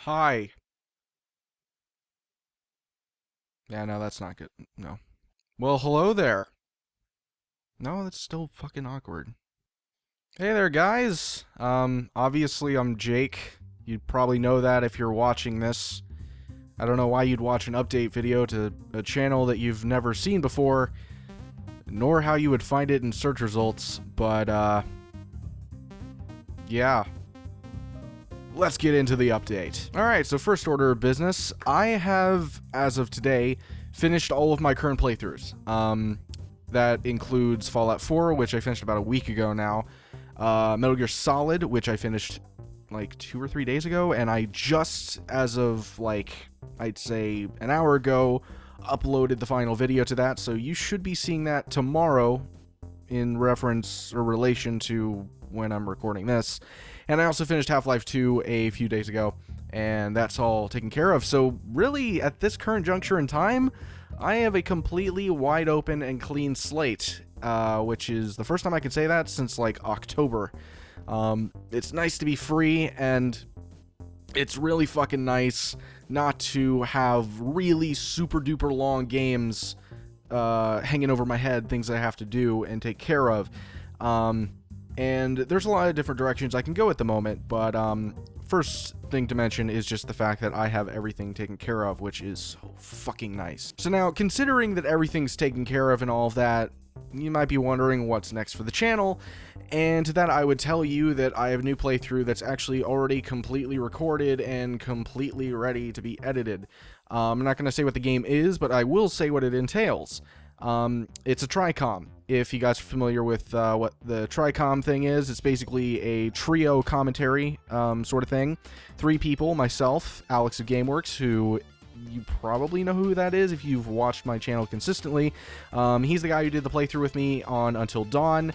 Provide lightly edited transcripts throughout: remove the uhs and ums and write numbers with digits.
Hi. Yeah, no, that's not good. No. Well, hello there. No, that's still fucking awkward. Hey there, guys. Obviously I'm Jake. You'd probably know that if you're watching this. I don't know why you'd watch an update video to a channel that you've never seen before, nor how you would find it in search results, but, yeah. Let's get into the update. Alright, so first order of business. I have, as of today, finished all of my current playthroughs. That includes Fallout 4, which I finished about a week ago now. Metal Gear Solid, which I finished like 2 or 3 days ago, and I just, as of like, I'd say an hour ago, uploaded the final video to that, so you should be seeing that tomorrow in reference or relation to when I'm recording this. And I also finished Half-Life 2 a few days ago, and that's all taken care of. So really, at this current juncture in time, I have a completely wide open and clean slate, which is the first time I can say that since like October. It's nice to be free, and it's really fucking nice not to have really super duper long games hanging over my head, things I have to do and take care of. And there's a lot of different directions I can go at the moment, but first thing to mention is just the fact that I have everything taken care of, which is so fucking nice. So now, considering that everything's taken care of and all of that, you might be wondering what's next for the channel, and to that I would tell you that I have a new playthrough that's actually already completely recorded and completely ready to be edited. I'm not going to say what the game is, but I will say what it entails. It's a Tricom. If you guys are familiar with what the Tricom thing is, it's basically a trio commentary sort of thing. 3 people, myself, Alex of GameWorks, who you probably know who that is if you've watched my channel consistently. He's the guy who did the playthrough with me on Until Dawn,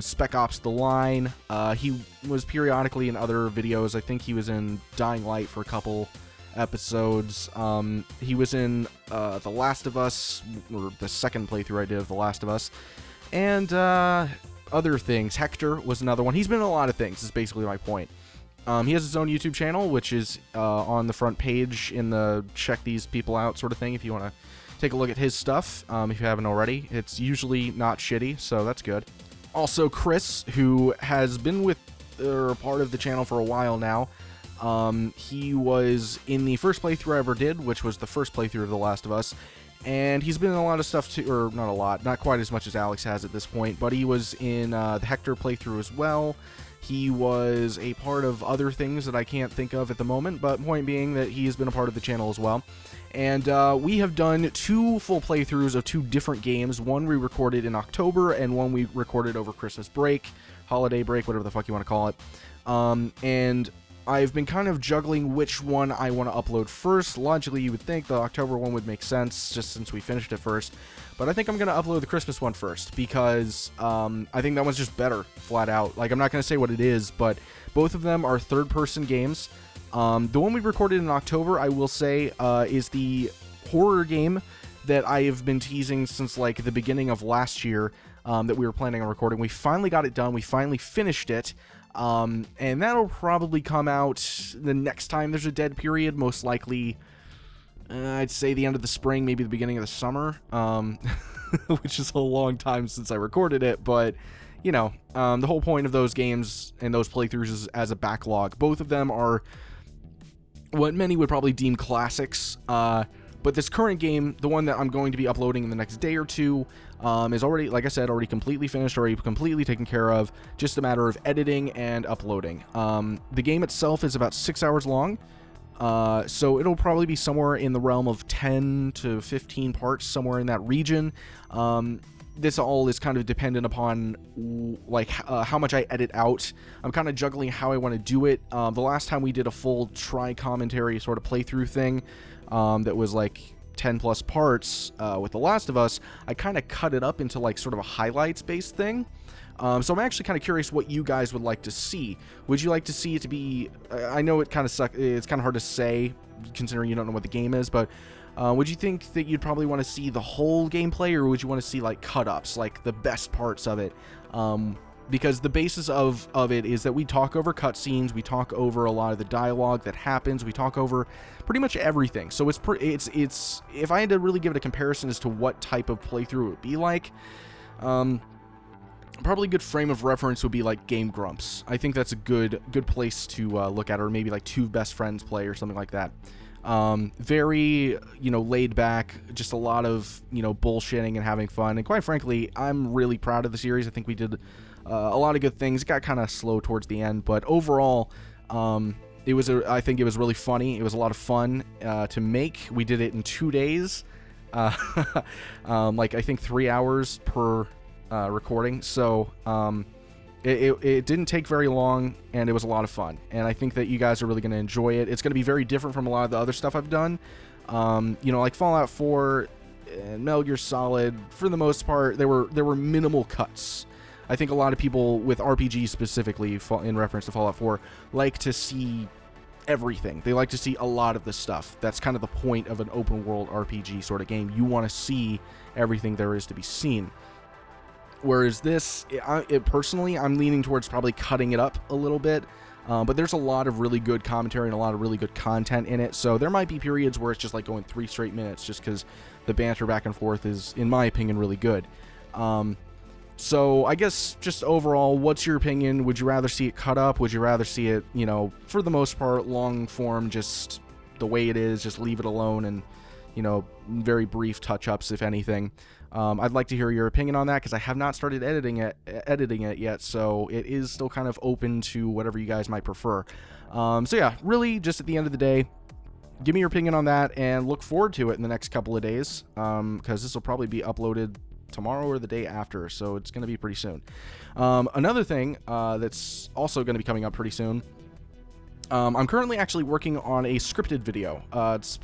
Spec Ops The Line. He was periodically in other videos. I think he was in Dying Light for a couple episodes. He was in The Last of Us, or the second playthrough I did of The Last of Us, and other things. Hector was another one. He's been in a lot of things, is basically my point. He has his own YouTube channel, which is on the front page in the check these people out sort of thing, if you want to take a look at his stuff, if you haven't already. It's usually not shitty, so that's good. Also, Chris, who has been with, or part of the channel for a while now. He was in the first playthrough I ever did, which was the first playthrough of The Last of Us, and he's been in a lot of stuff too, or not a lot, not quite as much as Alex has at this point, but he was in the Hector playthrough as well. He was a part of other things that I can't think of at the moment, but point being that he has been a part of the channel as well. And we have done 2 full playthroughs of 2 different games. One we recorded in October, and one we recorded over Christmas break, holiday break, whatever the fuck you want to call it. And I've been kind of juggling which one I want to upload first. Logically, you would think the October one would make sense, just since we finished it first. But I think I'm going to upload the Christmas one first, because I think that one's just better, flat out. Like, I'm not going to say what it is, but both of them are third-person games. The one we recorded in October, I will say, is the horror game that I have been teasing since, like, the beginning of last year, that we were planning on recording. We finally got it done. We finally finished it. And that'll probably come out the next time there's a dead period, most likely, I'd say the end of the spring, maybe the beginning of the summer, which is a long time since I recorded it, but, you know, the whole point of those games and those playthroughs is as a backlog. Both of them are what many would probably deem classics, but this current game, the one that I'm going to be uploading in the next day or two, is already, like I said, already completely finished, already completely taken care of, just a matter of editing and uploading. The game itself is about 6 hours long, so it'll probably be somewhere in the realm of 10 to 15 parts, somewhere in that region. This all is kind of dependent upon, like, how much I edit out. I'm kind of juggling how I want to do it. The last time we did a full commentary sort of playthrough thing, that was like 10 plus parts with The Last of Us, I kind of cut it up into like sort of a highlights based thing. So I'm actually kind of curious what you guys would like to see. Would you like to see it to be, I know it kind of sucks, it's kind of hard to say considering you don't know what the game is, but would you think that you'd probably want to see the whole gameplay, or would you want to see like cut ups, like the best parts of it? because the basis of it is that we talk over cutscenes, we talk over a lot of the dialogue that happens, we talk over pretty much everything. So it's if I had to really give it a comparison as to what type of playthrough it would be like, probably a good frame of reference would be like Game Grumps. I think that's a good place to look at, or maybe like Two Best Friends Play or something like that. Very, laid back, just a lot of, bullshitting and having fun. And quite frankly, I'm really proud of the series. I think we did a lot of good things. It got kind of slow towards the end, but overall, I think it was really funny. It was a lot of fun to make. We did it in 2 days, like I think 3 hours per recording. So it didn't take very long, and it was a lot of fun. And I think that you guys are really going to enjoy it. It's going to be very different from a lot of the other stuff I've done. Like Fallout 4 and Metal Gear Solid, for the most part, there were minimal cuts. I think a lot of people with RPGs specifically, in reference to Fallout 4, like to see everything. They like to see a lot of the stuff. That's kind of the point of an open world RPG sort of game. You want to see everything there is to be seen. Whereas this, personally, I'm leaning towards probably cutting it up a little bit. But there's a lot of really good commentary and a lot of really good content in it. So there might be periods where it's just like going 3 straight minutes just because the banter back and forth is, in my opinion, really good. So I guess just overall, what's your opinion? Would you rather see it cut up? Would you rather see it, for the most part, long form, just the way it is, just leave it alone and, very brief touch-ups, if anything? I'd like to hear your opinion on that because I have not started editing it yet, so it is still kind of open to whatever you guys might prefer. So yeah, really, just at the end of the day, give me your opinion on that and look forward to it in the next couple of days, because this will probably be uploaded tomorrow or the day after, so it's going to be pretty soon. Another thing that's also going to be coming up pretty soon, I'm currently actually working on a scripted video. It's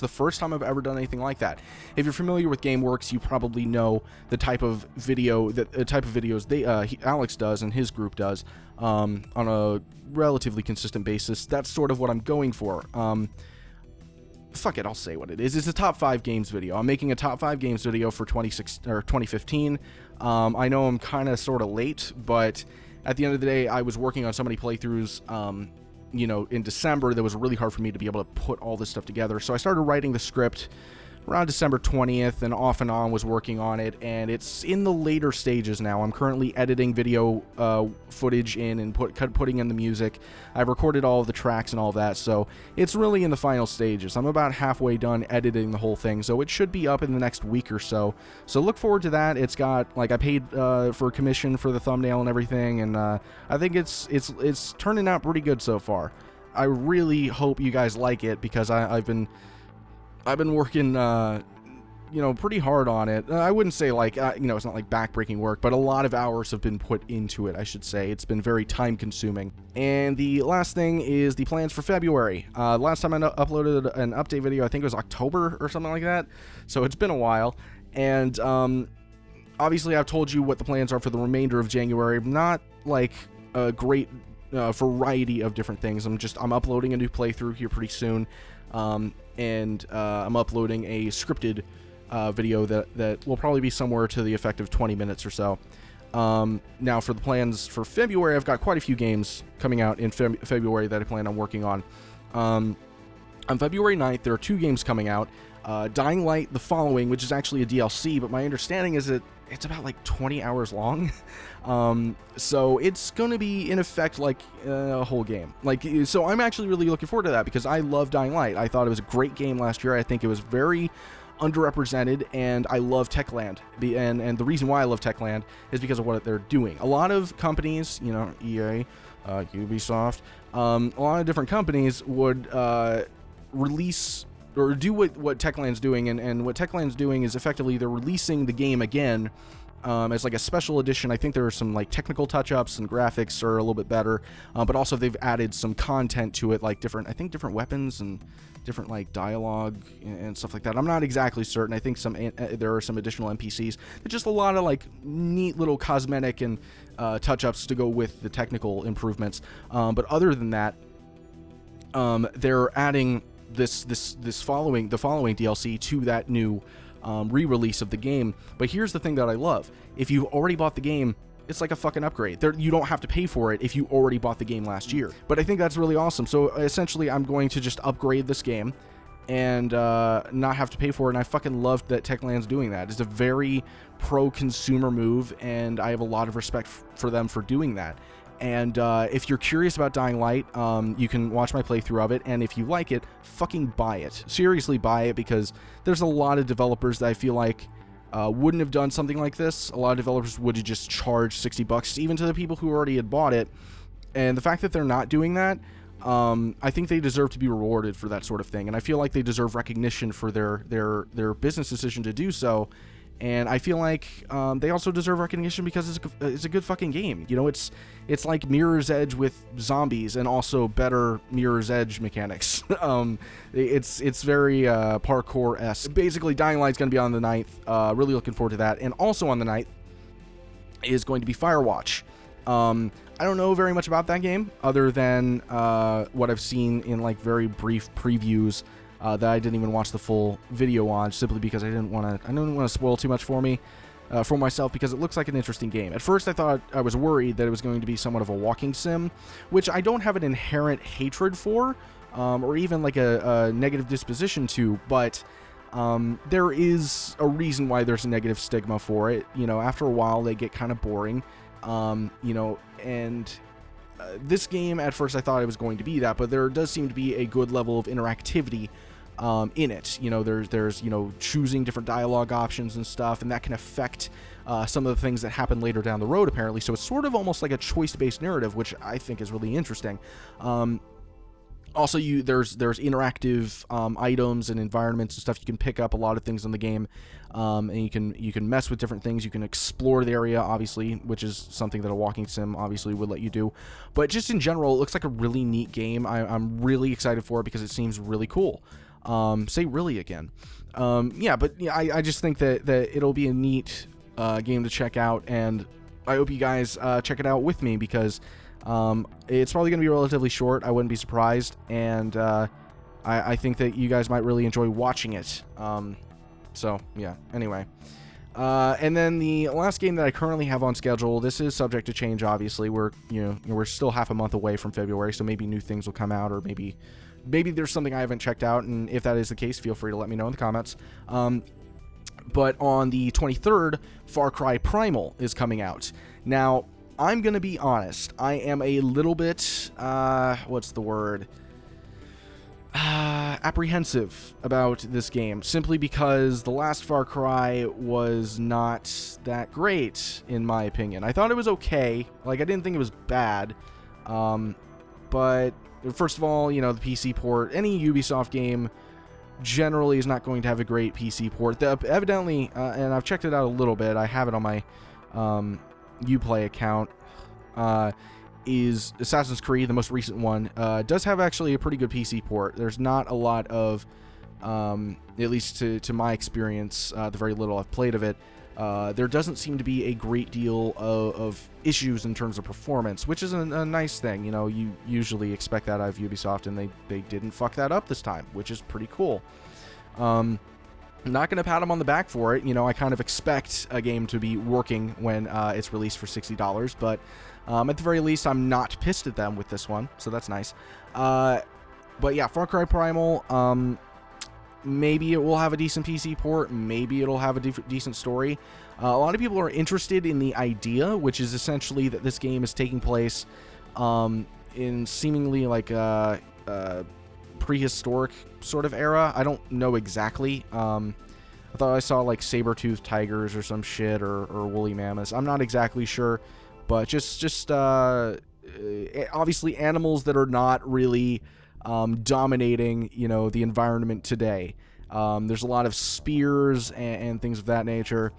the first time I've ever done anything like that. If you're familiar with GameWorks, you probably know the type of videos Alex does and his group does on a relatively consistent basis. That's sort of what I'm going for. Fuck it, I'll say what it is. It's a top 5 games video. I'm making a top 5 games video for 2015. I know I'm kind of sort of late, but at the end of the day, I was working on so many playthroughs, in December that was really hard for me to be able to put all this stuff together. So I started writing the script around December 20th and off and on was working on it, and it's in the later stages now. I'm currently editing video footage in and putting in the music. I've recorded all of the tracks and all of that, so it's really in the final stages. I'm about halfway done editing the whole thing, so it should be up in the next week or so. So look forward to that. It's got, I paid for a commission for the thumbnail and everything, and I think it's turning out pretty good so far. I really hope you guys like it because I've been working, pretty hard on it. I wouldn't say it's not like backbreaking work, but a lot of hours have been put into it, I should say. It's been very time consuming. And the last thing is the plans for February. Last time I uploaded an update video, I think it was October or something like that. So it's been a while. And obviously I've told you what the plans are for the remainder of January. Not like a great variety of different things. I'm uploading a new playthrough here pretty soon. And I'm uploading a scripted video that will probably be somewhere to the effect of 20 minutes or so. Now, for the plans for February, I've got quite a few games coming out in February that I plan on working on. On February 9th, there are 2 games coming out. Dying Light: The Following, which is actually a DLC, but my understanding is that it's about 20 hours long. So it's going to be, in effect, like a whole game. So I'm actually really looking forward to that because I love Dying Light. I thought it was a great game last year. I think it was very underrepresented, and I love Techland. And the reason why I love Techland is because of what they're doing. A lot of companies, EA, Ubisoft, a lot of different companies would release or do what Techland's doing, and what Techland's doing is effectively they're releasing the game again as a special edition. I think there are some technical touch-ups and graphics are a little bit better, but also they've added some content to it, different weapons and different dialogue and stuff like that. I'm not exactly certain. I think there are some additional NPCs. There's just a lot of neat little cosmetic and touch-ups to go with the technical improvements. But other than that, they're adding the following DLC to that new re-release of the game. But here's the thing that I love. If you've already bought the game, it's like a fucking upgrade. You don't have to pay for it if you already bought the game last year. But I think that's really awesome. So essentially, I'm going to just upgrade this game and not have to pay for it. And I fucking loved that Techland's doing that. It's a very pro-consumer move, and I have a lot of respect for them for doing that. And if you're curious about Dying Light, you can watch my playthrough of it, and if you like it, fucking buy it. Seriously, buy it, because there's a lot of developers that I feel like wouldn't have done something like this. A lot of developers would have just charged $60 even to the people who already had bought it. And the fact that they're not doing that, I think they deserve to be rewarded for that sort of thing. And I feel like they deserve recognition for their business decision to do so. And I feel like they also deserve recognition because it's a good fucking game. You know, it's like Mirror's Edge with zombies and also better Mirror's Edge mechanics. It's very parkour-esque. Basically, Dying Light's going to be on the 9th. Really looking forward to that. And also on the 9th is going to be Firewatch. I don't know very much about that game other than what I've seen in like very brief previews that I didn't even watch the full video on, simply because I didn't want to spoil too much for myself, because it looks like an interesting game. At first I was worried that it was going to be somewhat of a walking sim, which I don't have an inherent hatred for, or even like a negative disposition to, but there is a reason why there's a negative stigma for it. You know, after a while they get kind of boring, you know, and this game, at first I thought it was going to be that, but there does seem to be a good level of interactivity in it. You know, there's you know, choosing different dialogue options and stuff, and that can affect some of the things that happen later down the road, apparently. So it's sort of almost like a choice-based narrative, which I think is really interesting. Also, there's interactive items and environments and stuff. You can pick up a lot of things in the game, and you can mess with different things. You can explore the area, obviously, which is something that a walking sim obviously would let you do. But just in general, it looks like a really neat game. I'm really excited for it because it seems really cool. Say really again. Yeah, but yeah, I just think that it'll be a neat game to check out, and I hope you guys check it out with me, because it's probably going to be relatively short. I wouldn't be surprised, and I think that you guys might really enjoy watching it. So yeah, anyway. And then the last game that I currently have on schedule, this is subject to change, obviously. We're still half a month away from February, so maybe new things will come out, or maybe there's something I haven't checked out, and if that is the case, feel free to let me know in the comments. But on the 23rd, Far Cry Primal is coming out. Now, I'm going to be honest, I am a little bit, what's the word? Apprehensive about this game, simply because the last Far Cry was not that great, in my opinion. I thought it was okay. Like, I didn't think it was bad. But, first of all, you know, the PC port, any Ubisoft game generally is not going to have a great PC port. Evidently, and I've checked it out a little bit, I have it on my Uplay account, is Assassin's Creed, the most recent one, does have actually a pretty good PC port. There's not a lot of, at least to my experience, the very little I've played of it, there doesn't seem to be a great deal of issues in terms of performance, which is a nice thing. You know, you usually expect that out of Ubisoft, and they didn't fuck that up this time, which is pretty cool. I'm not going to pat them on the back for it. You know, I kind of expect a game to be working when it's released for $60, but at the very least, I'm not pissed at them with this one, so that's nice. But yeah, Far Cry Primal, maybe it will have a decent PC port, maybe it'll have a decent story. A lot of people are interested in the idea, which is essentially that this game is taking place in seemingly like a prehistoric sort of era. I don't know exactly. I thought I saw like saber-toothed tigers or some shit, or woolly mammoths. I'm not exactly sure, but just obviously animals that are not really dominating, you know, the environment today. There's a lot of spears and things of that nature.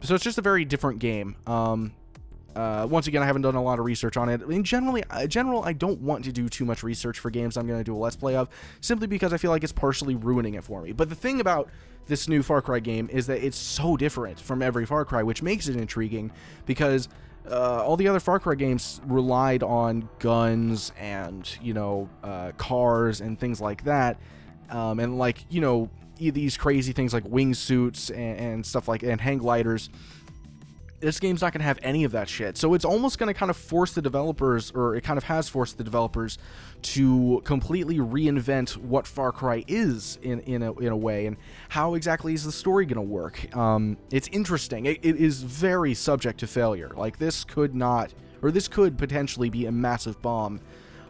So it's just a very different game. Once again, I haven't done a lot of research on it. In general, I don't want to do too much research for games I'm going to do a Let's Play of, simply because I feel like it's partially ruining it for me. But the thing about this new Far Cry game is that it's so different from every Far Cry, which makes it intriguing, because all the other Far Cry games relied on guns and, you know, cars and things like that. And like, you know, these crazy things like wingsuits and stuff like, and hang gliders. This game's not going to have any of that shit. So it's almost going to kind of force the developers, or it kind of has forced the developers to completely reinvent what Far Cry is in a way, and how exactly is the story going to work. It's interesting. It is very subject to failure. Like, this could potentially be a massive bomb.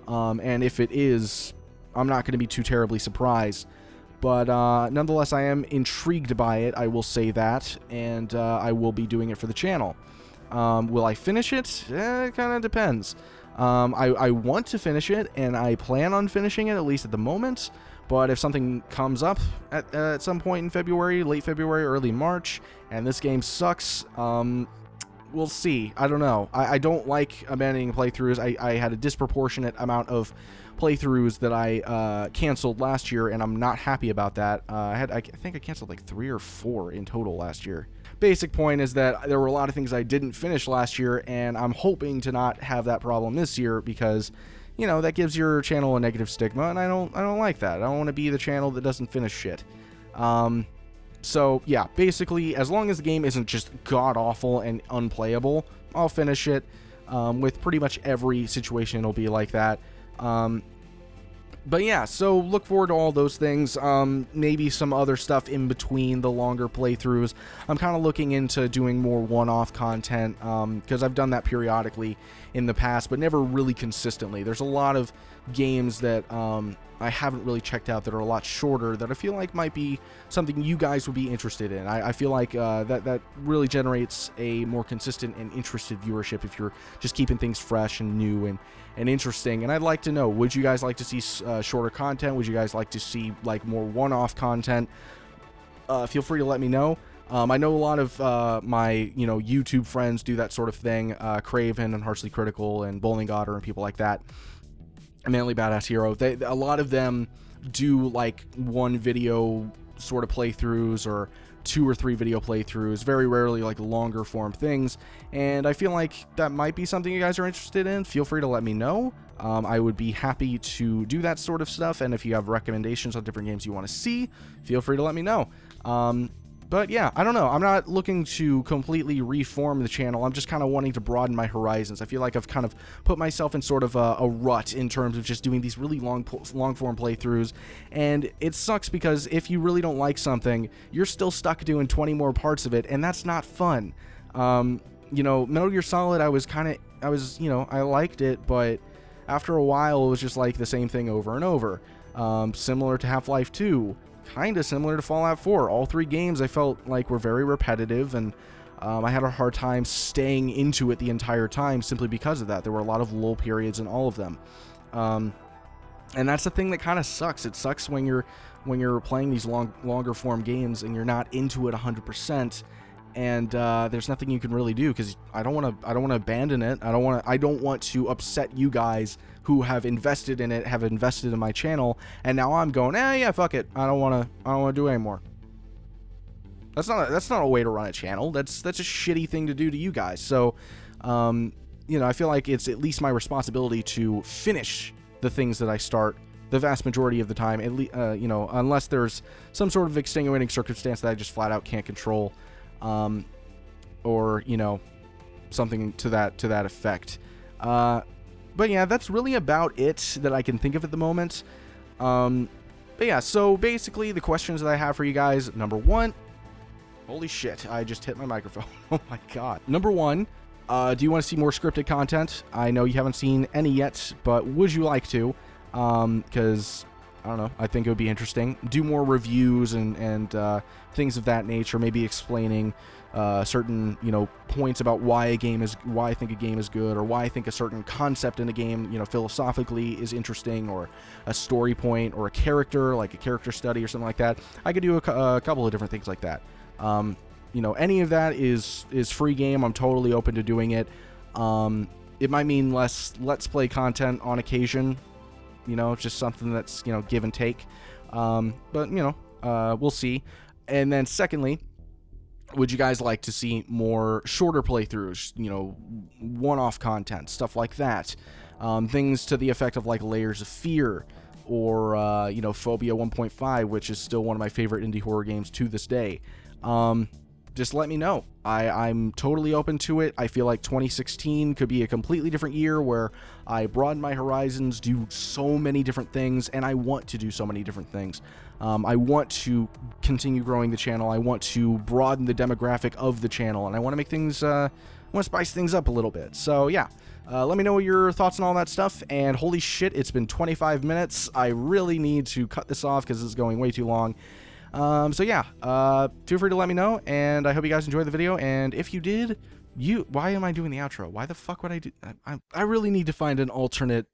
And if it is, I'm not going to be too terribly surprised. But nonetheless, I am intrigued by it, I will say that, and I will be doing it for the channel. Will I finish it? It kind of depends. I want to finish it, and I plan on finishing it, at least at the moment, but if something comes up at some point in February, late February, early March, and this game sucks, we'll see. I don't know. I don't like abandoning playthroughs. I had a disproportionate amount of playthroughs that I canceled last year, and I'm not happy about that. I think I canceled like 3 or 4 in total last year. Basic point is that there were a lot of things I didn't finish last year, and I'm hoping to not have that problem this year, because, you know, that gives your channel a negative stigma, and I don't like that. I don't want to be the channel that doesn't finish shit. So yeah, basically, as long as the game isn't just god-awful and unplayable, I'll finish it. With pretty much every situation, it'll be like that. But yeah, so look forward to all those things. Maybe some other stuff in between the longer playthroughs. I'm kind of looking into doing more one-off content, because I've done that periodically in the past, but never really consistently. There's a lot of games that I haven't really checked out that are a lot shorter that I feel like might be something you guys would be interested in. I feel like that really generates a more consistent and interested viewership if you're just keeping things fresh and new and interesting. And I'd like to know, would you guys like to see shorter content? Would you guys like to see like more one-off content? Feel free to let me know. I know a lot of my YouTube friends do that sort of thing. Craven and Harshly Critical and Bowling Goddard and people like that. Manly Badass Hero. A lot of them do like one video sort of playthroughs or 2 or 3 video playthroughs, very rarely like longer form things, and I feel like that might be something you guys are interested in. Feel free to let me know. I would be happy to do that sort of stuff, and if you have recommendations on different games you want to see, feel free to let me know. But yeah, I don't know. I'm not looking to completely reform the channel. I'm just kind of wanting to broaden my horizons. I feel like I've kind of put myself in sort of a rut in terms of just doing these really long form playthroughs. And it sucks because if you really don't like something, you're still stuck doing 20 more parts of it, and that's not fun. Metal Gear Solid, I liked it, but after a while, it was just like the same thing over and over. Similar to Half-Life 2. Kind of similar to Fallout 4. All 3 games I felt like were very repetitive, and I had a hard time staying into it the entire time simply because of that. There were a lot of lull periods in all of them. And that's the thing that kind of sucks. It sucks when you're playing these longer form games and you're not into it 100%, and there's nothing you can really do, because I don't want to abandon it. I don't want to upset you guys who have invested in it, have invested in my channel, and now I'm going, yeah, fuck it. I don't want to do it anymore. That's not a way to run a channel. That's a shitty thing to do to you guys. So, I feel like it's at least my responsibility to finish the things that I start the vast majority of the time, at least, unless there's some sort of extenuating circumstance that I just flat out can't control, or something to that effect. But yeah, that's really about it that I can think of at the moment. But yeah, so basically the questions that I have for you guys, number 1, holy shit, I just hit my microphone. Oh my god. Number 1, do you want to see more scripted content? I know you haven't seen any yet, but would you like to? Because I don't know, I think it would be interesting. Do more reviews and things of that nature, maybe explaining certain points about why I think a game is good, or why I think a certain concept in a game philosophically is interesting, or a story point, or a character, like a character study or something like that. I could do a couple of different things like that. Any of that is free game. I'm totally open to doing it. It might mean less Let's Play content on occasion, just something that's give and take, but we'll see. And then secondly, would you guys like to see more shorter playthroughs, one-off content, stuff like that? Things to the effect of like Layers of Fear, or Phobia 1.5, which is still one of my favorite indie horror games to this day. Just let me know. I'm totally open to it. I feel like 2016 could be a completely different year where I broaden my horizons, do so many different things, and I want to do so many different things. I want to continue growing the channel. I want to broaden the demographic of the channel, and I want to make things, I want to spice things up a little bit. So yeah, let me know your thoughts on all that stuff. And holy shit, it's been 25 minutes. I really need to cut this off because it's going way too long. So yeah, feel free to let me know, and I hope you guys enjoyed the video, and if you did, why am I doing the outro? Why the fuck would I do, I really need to find an alternate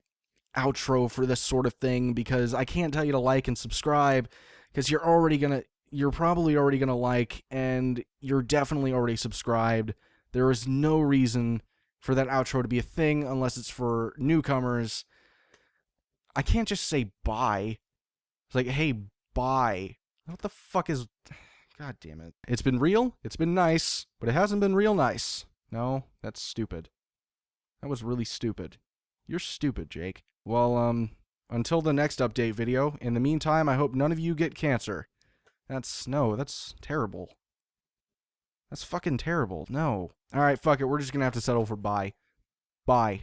outro for this sort of thing, because I can't tell you to like and subscribe, because you're probably already gonna like, and you're definitely already subscribed. There is no reason for that outro to be a thing, unless it's for newcomers. I can't just say bye. It's like, hey, bye. What the fuck is... God damn it. It's been real, it's been nice, but it hasn't been real nice. No, that's stupid. That was really stupid. You're stupid, Jake. Well, until the next update video, in the meantime, I hope none of you get cancer. That's terrible. That's fucking terrible. No. Alright, fuck it, we're just gonna have to settle for bye. Bye.